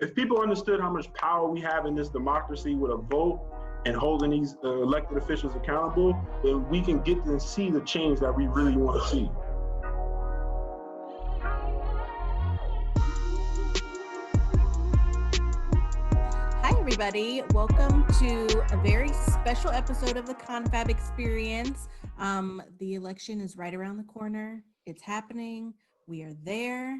if people understood how much power we have in this democracy with a vote and holding these elected officials accountable, then we can get to see the change that we really want to see. Hi, everybody. Welcome to a very special episode of the Confab Experience. The election is right around the corner. It's happening. We are there.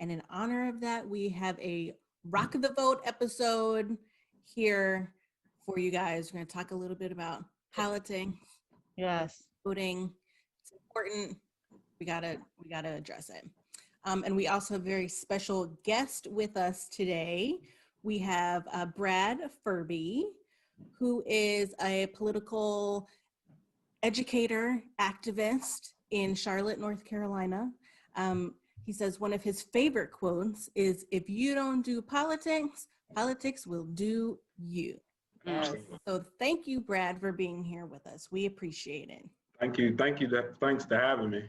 And in honor of that, we have a Rock of the Vote episode here for you guys. We're going to talk a little bit about politics. Yes. Voting. It's important. We gotta address it. And we also have a very special guest with us today. We have Brad Furby, who is a political educator, activist in Charlotte, North Carolina. He says one of his favorite quotes is, "If you don't do politics, politics will do you." Yes. So thank you, Brad, for being here with us. We appreciate it. Thank you. Thanks for having me.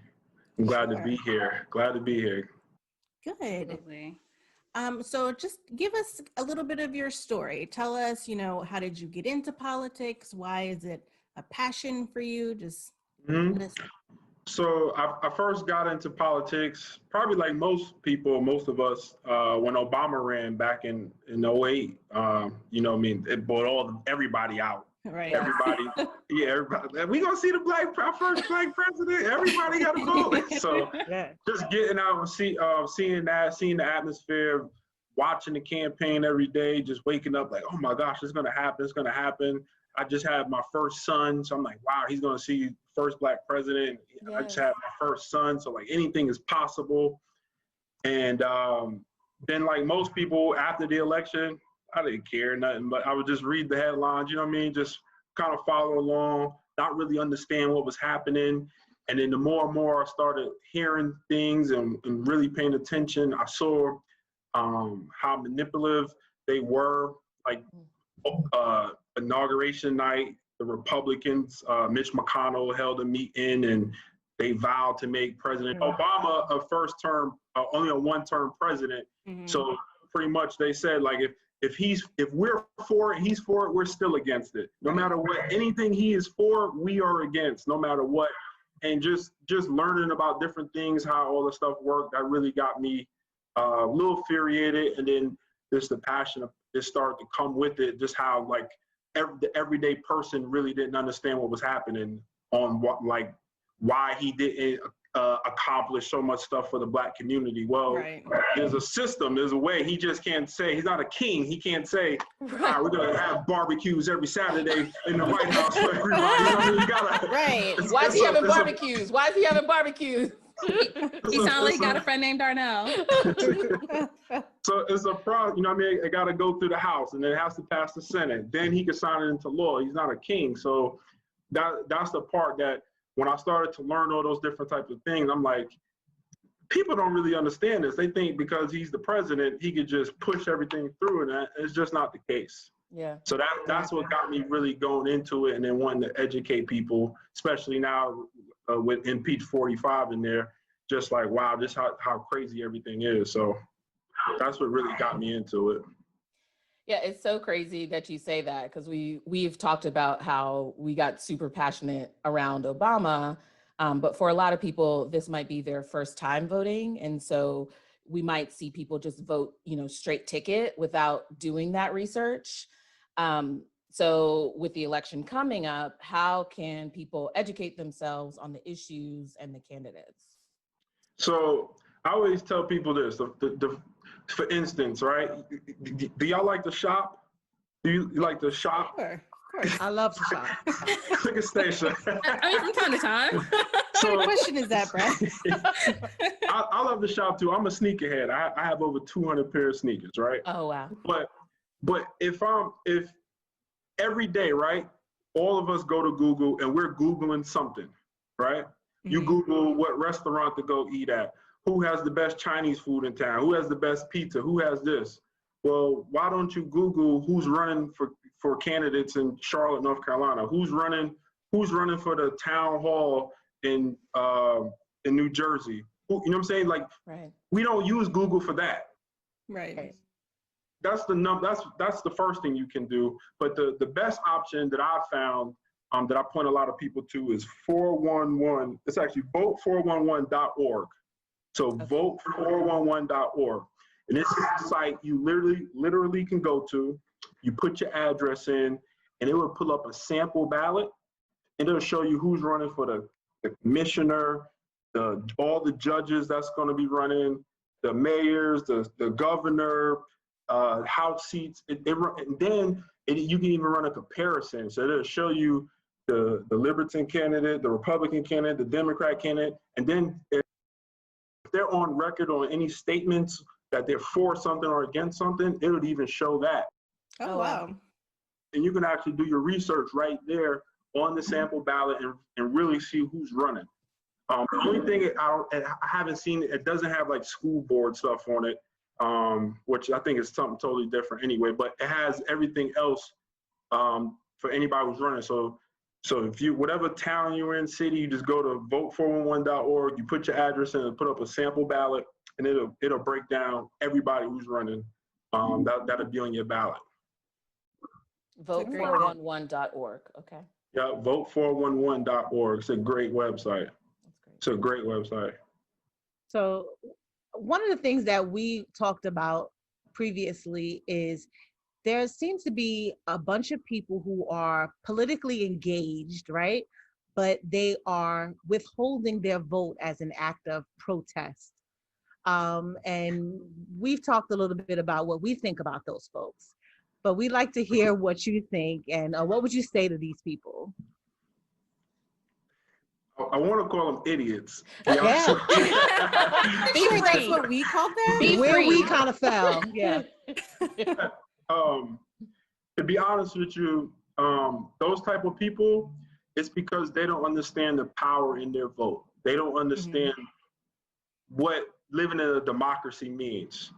I'm glad to be here. Good. Absolutely. So just give us a little bit of your story. Tell us, how did you get into politics? Why is it a passion for you? Just let us know. So I first got into politics, probably like most of us, when Obama ran back in 08. It brought everybody out. Right. Everybody. We gonna see our first black president. Everybody got to vote. So just getting out and seeing the atmosphere, watching the campaign every day, just waking up like, oh my gosh, it's gonna happen. I just had my first son, so I'm like, wow, he's gonna see first black president. Yes. I just had my first son, so like anything is possible. And then like most people after the election, I didn't care nothing, but I would just read the headlines, just kind of follow along, not really understand what was happening. And then the more and more I started hearing things and really paying attention, I saw how manipulative they were. Like inauguration night, the Republicans, Mitch McConnell held a meeting and they vowed to make President Obama only a one-term president. Mm-hmm. So pretty much they said, like, if we're for it, he's for it, we're still against it. No matter what, anything he is for, we are against, no matter what. And just learning about different things, how all the stuff worked, that really got me a little infuriated. And then just the passion of this started to come with it, just how like the everyday person really didn't understand what was happening on why he didn't accomplish so much stuff for the black community. Well, There's a system, there's a way. He just can't say, he's not a king. He can't say, we're going to have barbecues every Saturday in the White House for everybody. You gotta, Why is he having barbecues? He sounds like he got a friend named Darnell. So it's a problem, it got to go through the House and then it has to pass the Senate. Then he can sign it into law. He's not a king. So that's the part that when I started to learn all those different types of things, I'm like, people don't really understand this. They think because he's the president, he could just push everything through, and it's just not the case. Yeah. So that's what got me really going into it and then wanting to educate people, especially now with Impeach 45 in there, just like, wow, just how crazy everything is. So that's what really got me into it. Yeah, it's so crazy that you say that, because we've talked about how we got super passionate around Obama, but for a lot of people, this might be their first time voting. And so we might see people just vote, straight ticket without doing that research. So with the election coming up, how can people educate themselves on the issues and the candidates? So I always tell people this, for instance, right? Do y'all like to shop? Do you like to shop? Sure, of course. I love to shop. Look at Stacia. I mean, from time to time. So, what question is that, Brad? I love to shop too. I'm a sneakerhead. I have over 200 pair of sneakers, right? Oh, wow. But if every day, right? All of us go to Google and we're Googling something, right? You Google what restaurant to go eat at. Who has the best Chinese food in town? Who has the best pizza? Who has this? Well, why don't you Google who's running for candidates in Charlotte, North Carolina? Who's running for the town hall in New Jersey? You know what I'm saying? Like, we don't use Google for that. Right. that's the first thing you can do. But the best option that I've found, that I point a lot of people to, is 411. It's actually vote411.org. So vote411.org. And this is a site you literally can go to. You put your address in, and it will pull up a sample ballot, and it'll show you who's running for the commissioner, all the judges that's going to be running, the mayors, the governor, House seats. And then you can even run a comparison. So it'll show you the Libertarian candidate, the Republican candidate, the Democrat candidate, and then if they're on record on any statements that they're for something or against something, it would even show that. Oh, wow. And you can actually do your research right there on the sample ballot and really see who's running. The only thing I haven't seen, it doesn't have like school board stuff on it, which I think is something totally different anyway, but it has everything else for anybody who's running. So if you, whatever town you're in, city, you just go to vote411.org, you put your address in and put up a sample ballot, and it'll break down everybody who's running. That'll be on your ballot. Vote411.org. Okay. Yeah, vote411.org. It's a great website. It's a great website. So one of the things that we talked about previously is there seems to be a bunch of people who are politically engaged, right? But they are withholding their vote as an act of protest. And we've talked a little bit about what we think about those folks, but we'd like to hear what you think, and what would you say to these people? I want to call them idiots. Yeah. Be free. That's what we called them? Be Where free. we kind of fell, yeah. To be honest with you, those type of people, it's because they don't understand the power in their vote. They don't understand what living in a democracy means.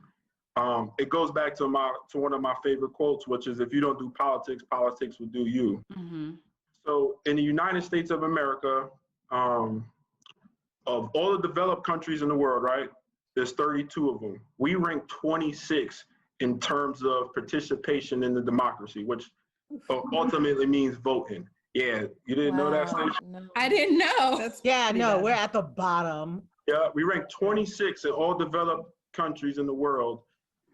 It goes back to one of my favorite quotes, which is, if you don't do politics, politics will do you. So in the United States of America, of all the developed countries in the world, right, there's 32 of them. We rank 26 in terms of participation in the democracy, which ultimately means voting. Yeah, you didn't know that, Stacey? No. I didn't know. That's Yeah, pretty no, bad. we're at the bottom. Yeah, we rank 26 in all developed countries in the world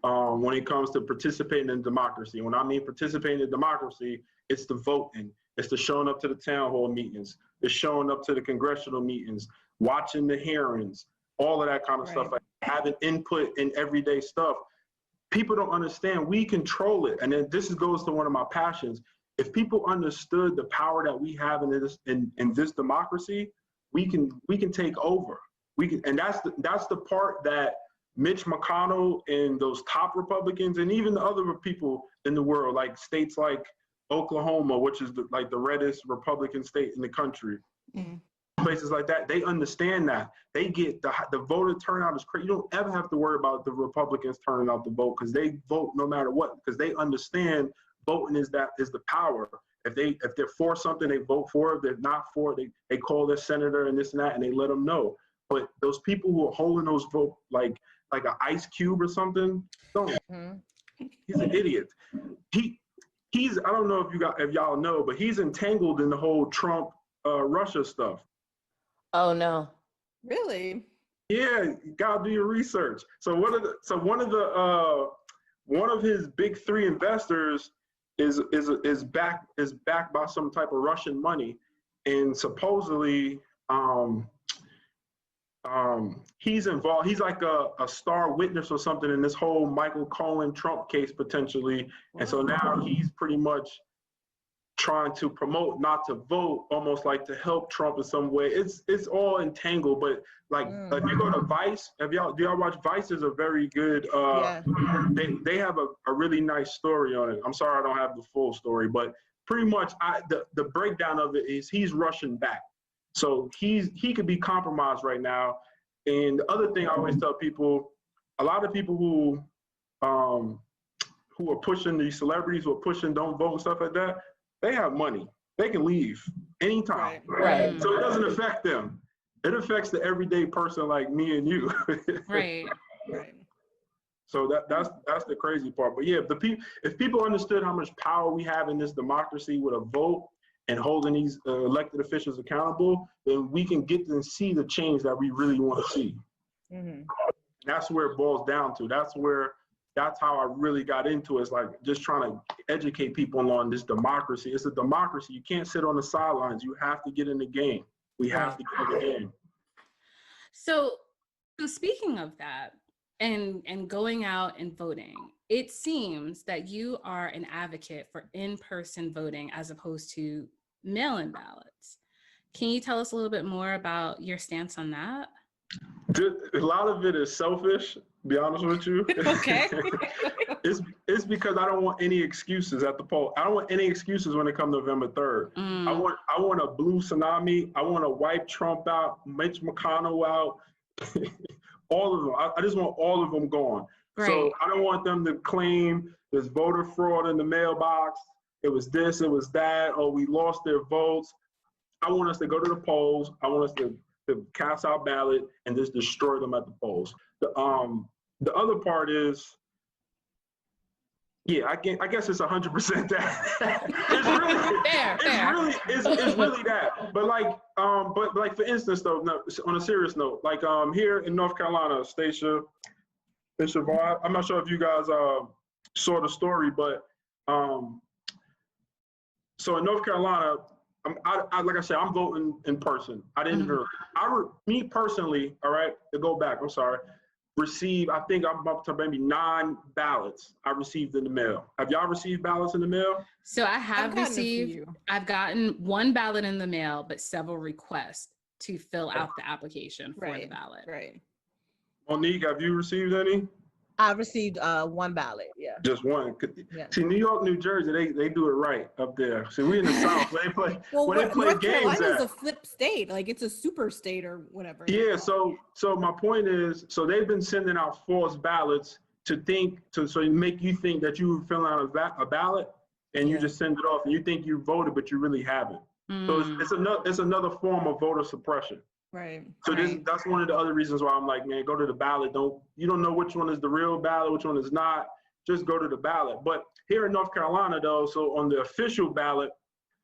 when it comes to participating in democracy. When I mean participating in democracy, it's the voting. It's the showing up to the town hall meetings. It's showing up to the congressional meetings, watching the hearings, all of that kind of stuff, like having input in everyday stuff. People don't understand. We control it. And then this goes to one of my passions. If people understood the power that we have in this democracy, we can take over. And that's the part that Mitch McConnell and those top Republicans, and even the other people in the world, like states like Oklahoma, which is the reddest Republican state in the country, places like that, they understand that. They get the voter turnout is crazy. You don't ever have to worry about the Republicans turning out the vote, because they vote no matter what, because they understand voting is the power. If they're for something, they vote for it. If they're not for it, they call their senator and this and that, and they let them know. But those people who are holding those votes like an ice cube or something, don't. He's an idiot. He's I don't know if y'all know, but he's entangled in the whole Trump Russia stuff. Oh no. Really? Yeah, you gotta do your research. So one of his big three investors is backed by some type of Russian money, and supposedly he's involved. He's like a star witness or something in this whole Michael Cohen Trump case potentially. And so now he's pretty much trying to promote not to vote, almost like to help Trump in some way. It's all entangled, but like if you go to Vice, do y'all watch Vice? Is a very good, they have a really nice story on it. I'm sorry I don't have the full story, but pretty much the breakdown of it is he's Russian back. So he could be compromised right now. And the other thing I always tell people, a lot of people who are pushing these celebrities, who are pushing don't vote and stuff like that, they have money. They can leave anytime. Right. So it doesn't affect them. It affects the everyday person like me and you. Right. So that's the crazy part. But yeah, if people understood how much power we have in this democracy with a vote and holding these elected officials accountable, then we can get to see the change that we really want to see. Mhm. That's where it boils down to. That's how I really got into it. It's like just trying to educate people on this democracy. It's a democracy. You can't sit on the sidelines. You have to get in the game. We have to get in the game. So speaking of that and going out and voting, it seems that you are an advocate for in-person voting as opposed to mail-in ballots. Can you tell us a little bit more about your stance on that? A lot of it is selfish, to be honest with you. Okay. It's because I don't want any excuses at the poll. I don't want any excuses when it comes November 3rd. I want a blue tsunami. I want to wipe Trump out, Mitch McConnell out, all of them. I just want all of them gone. Right. So I don't want them to claim there's voter fraud in the mailbox. It was this, it was that, or we lost their votes. I want us to go to the polls. I want us to cast our ballot and just destroy them at the polls. The other part is, yeah, I guess it's 100% that. It's really that. But like for instance though, no, on a serious note, like here in North Carolina, Stacia Vaughn, I'm not sure if you guys saw the story, but so in North Carolina, like I said, I'm voting in person. I didn't me personally, all right, to go back, I'm sorry, I think I'm up to maybe 9 ballots I received in the mail. Have y'all received ballots in the mail? So I've gotten 1 ballot in the mail, but several requests to fill out the application for the ballot. Right. Monique, have you received any? I received 1 ballot. Yeah. Just one. Yeah. See, New York, New Jersey, they do it right up there. See, we in the South. They play North games. Carolina's a flip state, like it's a super state or whatever. Yeah. So my point is, so they've been sending out false ballots to make you think that you fill out a ballot, and you just send it off, and you think you voted, but you really haven't. So it's another form of voter suppression. Right. So that's one of the other reasons why I'm like, man, go to the ballot. You don't know which one is the real ballot, which one is not. Just go to the ballot. But here in North Carolina, though, so on the official ballot,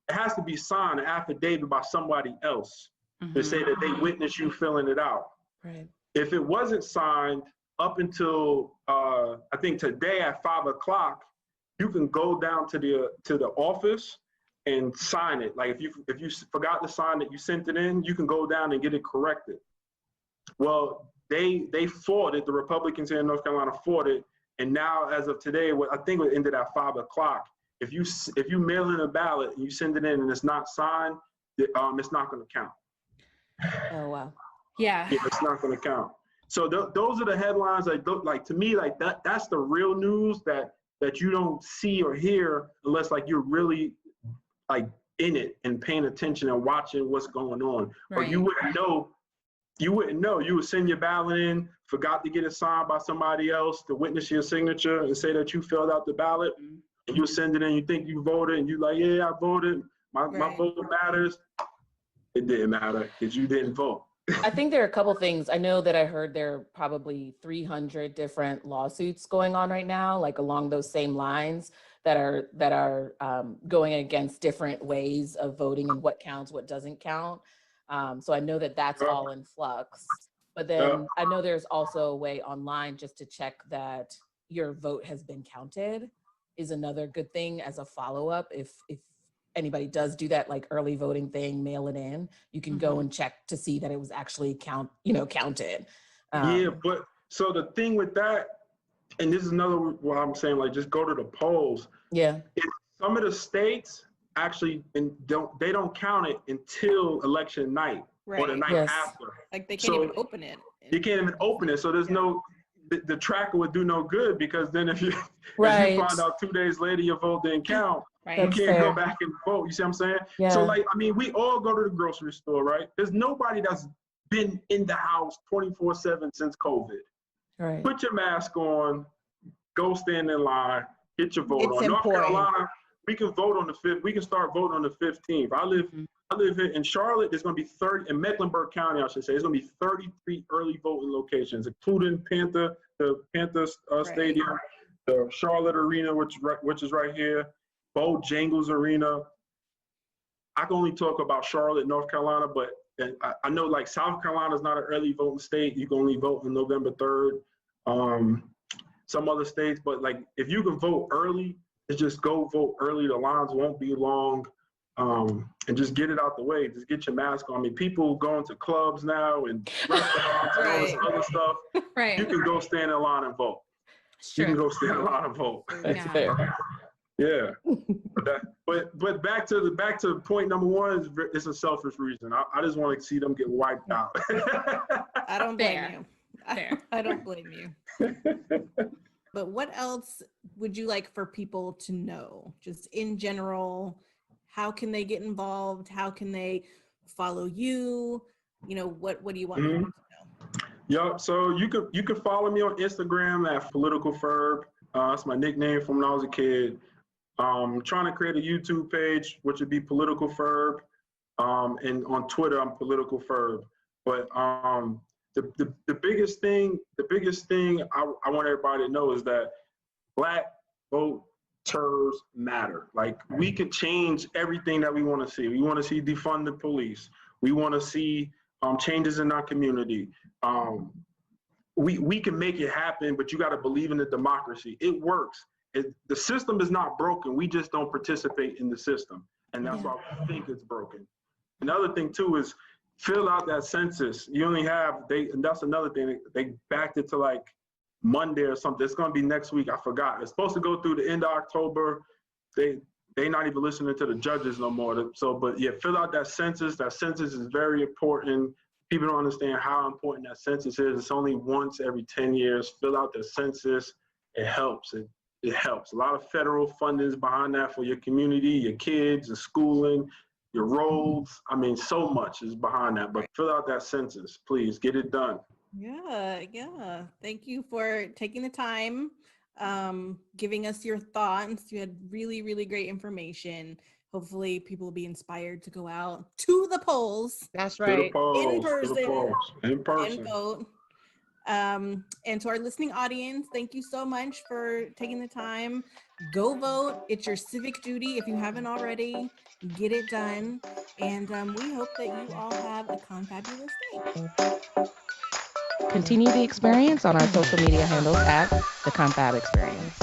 it has to be signed, an affidavit by somebody else to say that they witnessed you filling it out. Right. If it wasn't signed up until I think today at 5 o'clock, you can go down to the office and sign it. Like if you forgot to sign it, you sent it in, you can go down and get it corrected. Well, they fought it. The Republicans here in North Carolina fought it, and now as of today, I think it ended at 5 o'clock. If you mail in a ballot and you send it in and it's not signed, it's not going to count. Oh wow. Yeah. It's not going to count. So those are the headlines like to me, like that's the real news that you don't see or hear unless like you're really like in it and paying attention and watching what's going on. Right. Or you wouldn't know. You would send your ballot in, forgot to get it signed by somebody else to witness your signature and say that you filled out the ballot, and you send it in, you think you voted, and you like, yeah, I voted, my vote matters. It didn't matter because you didn't vote. I think there are a couple things. I know that I heard there are probably 300 different lawsuits going on right now, like along those same lines that are going against different ways of voting and what counts, what doesn't count. So I know that that's all in flux. But then I know there's also a way online just to check that your vote has been counted is another good thing as a follow-up. If anybody does do that like early voting thing, mail it in, you can go and check to see that it was actually counted. Yeah, but so the thing with that, and this is another what I'm saying, like just go to the polls. Yeah. Some of the states actually don't count it until election night or the night after. Like they can't even open it. You can't even open it. So there's the tracker would do no good because then if you find out 2 days later your vote didn't count, you can't go back and vote. You see what I'm saying? Yeah. So like, I mean, we all go to the grocery store, right? There's nobody that's been in the house 24/7 since COVID. Right. Put your mask on, go stand in line, get your vote It's on. important. North Carolina, we can vote on the 5th. We can start voting on the 15th. I live here in Charlotte. There's going to be 30 in Mecklenburg County, I should say. There's going to be 33 early voting locations, including Panther Right. Stadium, the Charlotte Arena, which is right here, Bojangles Arena. I can only talk about Charlotte, North Carolina, but I know like South Carolina is not an early voting state. You can only vote on November 3rd. Some other states, but like if you can vote early, just go vote early. The lines won't be long, and just get it out the way. Just get your mask on. I mean, people going to clubs now and restaurants and all this other stuff. Right. You can go stand in line and vote. You can go stand in line and vote. That's fair. Yeah, but back to point number one, it's a selfish reason. I just want to see them get wiped out. I don't blame Fair. you. Fair. I don't blame you. But what else would you like for people to know? Just in general, how can they get involved? How can they follow you? You know, what do you want people to know? Yeah, so you could follow me on Instagram at Political Furb. That's my nickname from when I was a kid. I'm trying to create a YouTube page, which would be Political Furb, and on Twitter I'm Political Furb. But the biggest thing I want everybody to know is that Black voters matter. Like, we could change everything that we want to see. We want to see defund the police. We want to see changes in our community. We can make it happen, but you got to believe in the democracy. It works. The system is not broken. We just don't participate in the system, and that's why we think it's broken. Another thing too is fill out that census. You only have and that's another thing. They backed it to like Monday or something. It's going to be next week. I forgot. It's supposed to go through the end of October. They not even listening to the judges no more. So, but yeah, fill out that census. That census is very important. People don't understand how important that census is. It's only once every 10 years. Fill out the census. It helps. It helps. A lot of federal funding is behind that for your community, your kids, your schooling, your roads. I mean, so much is behind that. But fill out that census, please. Get it done. Yeah. Thank you for taking the time, giving us your thoughts. You had really, really great information. Hopefully people will be inspired to go out to the polls. That's To the right. polls, In person. To the polls. In person. And vote. And to our listening audience, thank you so much for taking the time. Go vote. It's your civic duty. If you haven't already, get it done. And we hope that you all have a confabulous day. Continue the experience on our social media handles at the Confab Experience.